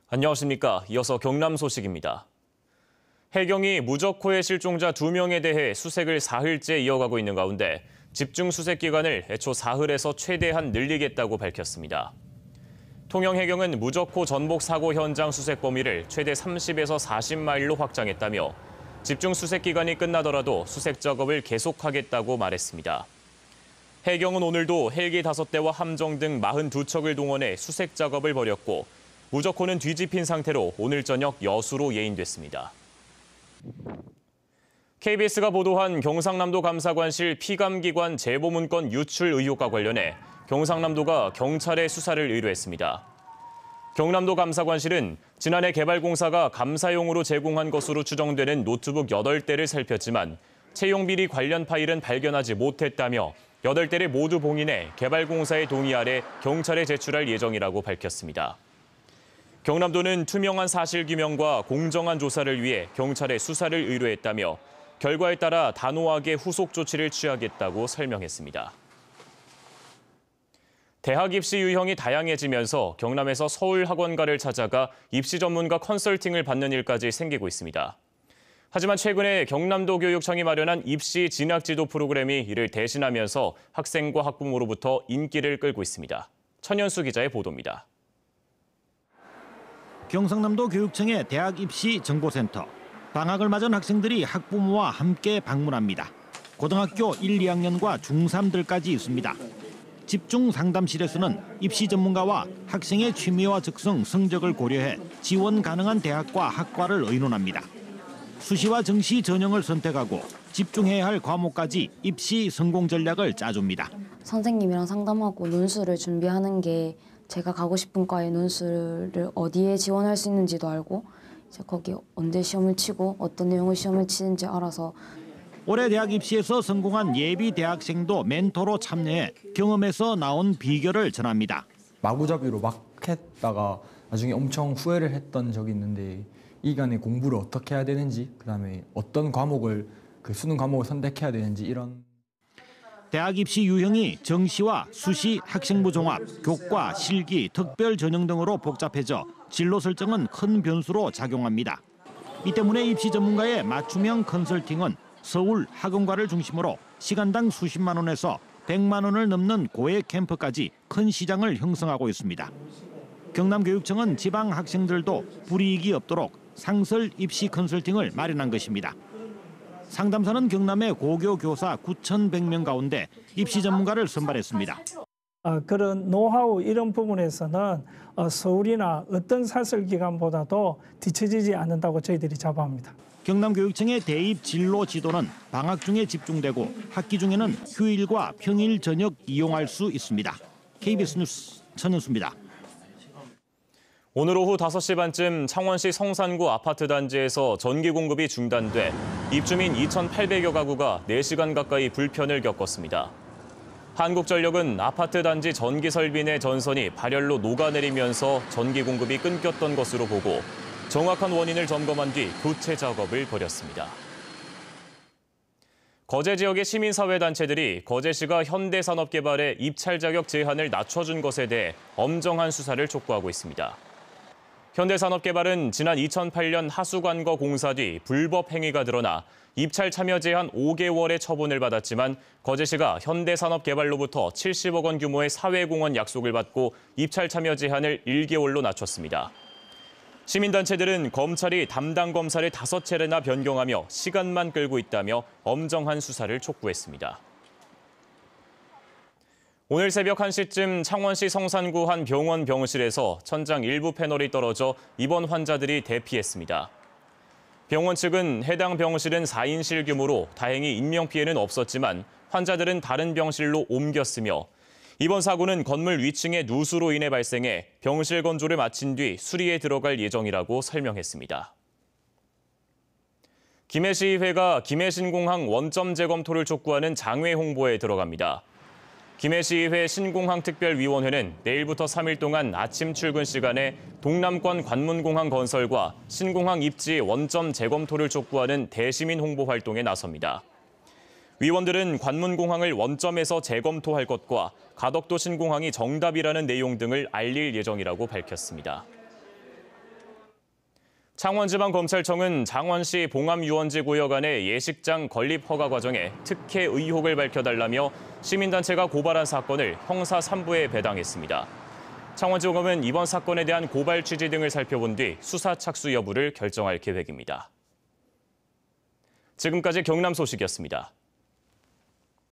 안녕하십니까. 이어서 경남 소식입니다. 해경이 무적호의 실종자 2명에 대해 수색을 사흘째 이어가고 있는 가운데 집중 수색 기간을 애초 사흘에서 최대한 늘리겠다고 밝혔습니다. 통영해경은 무적호 전복 사고 현장 수색 범위를 최대 30에서 40마일로 확장했다며 집중 수색 기간이 끝나더라도 수색 작업을 계속하겠다고 말했습니다. 해경은 오늘도 헬기 5대와 함정 등 42척을 동원해 수색 작업을 벌였고 무적호는 뒤집힌 상태로 오늘 저녁 여수로 예인됐습니다. KBS가 보도한 경상남도 감사관실 피감기관 제보문건 유출 의혹과 관련해 경상남도가 경찰에 수사를 의뢰했습니다. 경남도 감사관실은 지난해 개발공사가 감사용으로 제공한 것으로 추정되는 노트북 8대를 살폈지만 채용비리 관련 파일은 발견하지 못했다며 8대를 모두 봉인해 개발공사의 동의 아래 경찰에 제출할 예정이라고 밝혔습니다. 경남도는 투명한 사실규명과 공정한 조사를 위해 경찰에 수사를 의뢰했다며 결과에 따라 단호하게 후속 조치를 취하겠다고 설명했습니다. 대학 입시 유형이 다양해지면서 경남에서 서울 학원가를 찾아가 입시 전문가 컨설팅을 받는 일까지 생기고 있습니다. 하지만 최근에 경남도 교육청이 마련한 입시 진학지도 프로그램이 이를 대신하면서 학생과 학부모로부터 인기를 끌고 있습니다. 천연수 기자의 보도입니다. 경상남도 교육청의 대학 입시 정보센터. 방학을 맞은 학생들이 학부모와 함께 방문합니다. 고등학교 1, 2학년과 중3들까지 있습니다. 집중 상담실에서는 입시 전문가와 학생의 취미와 적성, 성적을 고려해 지원 가능한 대학과 학과를 의논합니다. 수시와 정시 전형을 선택하고 집중해야 할 과목까지 입시 성공 전략을 짜줍니다. 선생님이랑 상담하고 논술을 준비하는 게 제가 가고 싶은 과의 논술을 어디에 지원할 수 있는지도 알고 이제 거기 언제 시험을 치고 어떤 내용의 시험을 치는지 알아서. 올해 대학 입시에서 성공한 예비 대학생도 멘토로 참여해 경험에서 나온 비결을 전합니다. 마구잡이로 막 했다가 나중에 엄청 후회를 했던 적이 있는데 이 기간에 공부를 어떻게 해야 되는지, 그다음에 어떤 과목을 수능 과목을 선택해야 되는지 이런. 대학 입시 유형이 정시와 수시, 학생부 종합, 교과, 실기, 특별 전형 등으로 복잡해져 진로 설정은 큰 변수로 작용합니다. 이 때문에 입시 전문가의 맞춤형 컨설팅은 서울 학원가를 중심으로 시간당 수십만 원에서 100만 원을 넘는 고액 캠프까지 큰 시장을 형성하고 있습니다. 경남교육청은 지방 학생들도 불이익이 없도록 상설 입시 컨설팅을 마련한 것입니다. 상담사는 경남의 고교 교사 9,100명 가운데 입시 전문가를 선발했습니다. 그런 노하우 이런 부분에서는 서울이나 어떤 사설기관보다도 뒤처지지 않는다고 저희들이 자부합니다. 경남교육청의 대입 진로 지도는 방학 중에 집중되고 학기 중에는 휴일과 평일 저녁 이용할 수 있습니다. KBS 뉴스 천연수입니다. 오늘 오후 5시 반쯤 창원시 성산구 아파트 단지에서 전기 공급이 중단돼 입주민 2,800여 가구가 4시간 가까이 불편을 겪었습니다. 한국전력은 아파트 단지 전기 설비 내 전선이 발열로 녹아내리면서 전기 공급이 끊겼던 것으로 보고 정확한 원인을 점검한 뒤 교체 작업을 벌였습니다. 거제 지역의 시민사회단체들이 거제시가 현대산업개발의 입찰 자격 제한을 낮춰준 것에 대해 엄정한 수사를 촉구하고 있습니다. 현대산업개발은 지난 2008년 하수관거 공사 뒤 불법 행위가 드러나 입찰 참여 제한 5개월의 처분을 받았지만 거제시가 현대산업개발로부터 70억 원 규모의 사회공헌 약속을 받고 입찰 참여 제한을 1개월로 낮췄습니다. 시민단체들은 검찰이 담당 검사를 5차례나 변경하며 시간만 끌고 있다며 엄정한 수사를 촉구했습니다. 오늘 새벽 1시쯤 창원시 성산구 한 병원 병실에서 천장 일부 패널이 떨어져 입원 환자들이 대피했습니다. 병원 측은 해당 병실은 4인실 규모로 다행히 인명피해는 없었지만 환자들은 다른 병실로 옮겼으며 이번 사고는 건물 위층의 누수로 인해 발생해 병실 건조를 마친 뒤 수리에 들어갈 예정이라고 설명했습니다. 김해시의회가 김해신공항 원점 재검토를 촉구하는 장외 홍보에 들어갑니다. 김해시의회 신공항특별위원회는 내일부터 3일 동안 아침 출근 시간에 동남권 관문공항 건설과 신공항 입지 원점 재검토를 촉구하는 대시민 홍보 활동에 나섭니다. 위원들은 관문공항을 원점에서 재검토할 것과 가덕도 신공항이 정답이라는 내용 등을 알릴 예정이라고 밝혔습니다. 창원지방검찰청은 장원시 봉암유원지 구역 안의 예식장 건립 허가 과정에 특혜 의혹을 밝혀달라며 시민단체가 고발한 사건을 형사 3부에 배당했습니다. 창원지검은 이번 사건에 대한 고발 취지 등을 살펴본 뒤 수사 착수 여부를 결정할 계획입니다. 지금까지 경남 소식이었습니다.